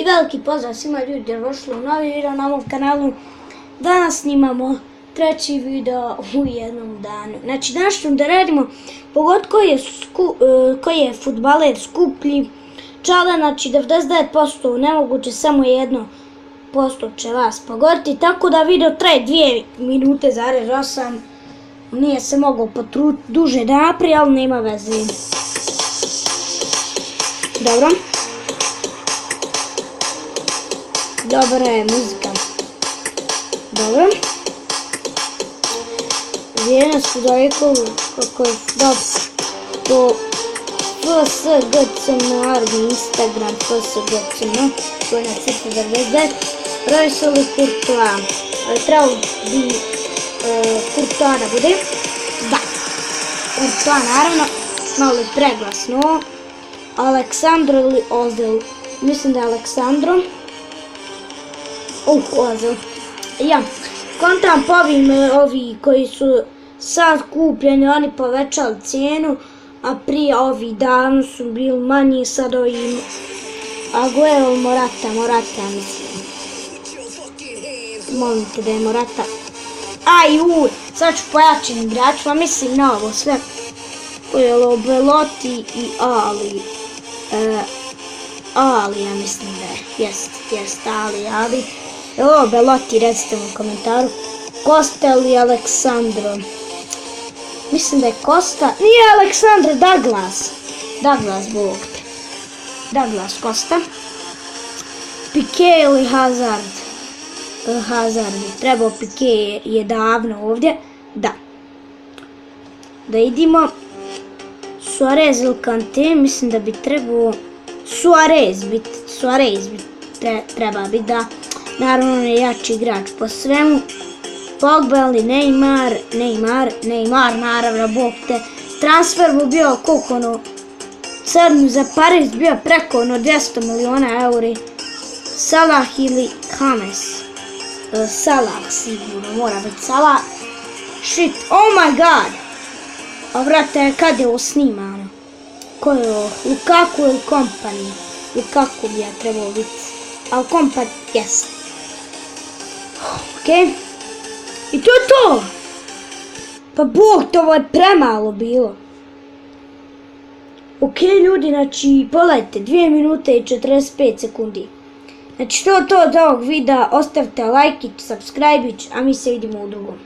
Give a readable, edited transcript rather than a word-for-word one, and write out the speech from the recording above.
I veliki pozdrav svima ljudi jer došli u novi video na ovom kanalu. Danas snimamo treći video u jednom danu. Znači danas ćemo da radimo pogod koji je fudbaler skuplji. Čale, znači 99% nemoguće, samo 1% će vas pogoditi. Tako da video traje 2 minute zarez 8. Nije se mogao potruditi duže da napravi, ali nema veze. Dobro. Dobra je muzika. Dobro. Vijena su daleko kako je po FSGC narodni Instagram FSGC to je na cifra 99. Rojsoli Courtois. Trebalo bi Courtois da bude. Da. Courtois naravno. Malo je preglasno. Aleksandro ili Ozil. Mislim da je Aleksandro. Ozil. Ja. Kontam po ovi koji su sad kupljeni, oni povećali cijenu, a prije ovi davno su bili manji, sad ovim Aguero Morata mislim. Molim te da je Morata. Sad ću pojačim igračima, mislim na ovo sve. Belotti i Ali, ja mislim da je. Jest Ali. Evo Belotti, recite u komentaru. Costa ili Aleksandro? Mislim da je Costa. Nije Aleksandro, Douglas, bog te. Douglas Costa. Piqué ili Hazard? Hazard bi trebao, Piqué je davno ovdje. Da. Da idimo. Suarez ili Kanté, mislim da bi trebao Suarez bi treba biti, da. Naravno on je jači igrač po svemu. Pogba ili Neymar, naravno, bog te. Transfer bi bio koliko ono, crnu za Pariz bio preko 200 miliona euri. Salah ili James. Salah sigurno, mora biti Salah. Shit, oh my god. A vrate, kad je ovo snimano? Ko je ovo? Lukaku ili Kompany? Lukaku bi ja trebao biti. Ali Kompany, jest. Okej. I to je to! Pa bog, to ovo je premalo bilo. Okej ljudi, znači, pogledajte, 2 minute i 45 sekundi. Znači, to je to od ovog videa, ostavite like i subscribe, a mi se vidimo u drugom.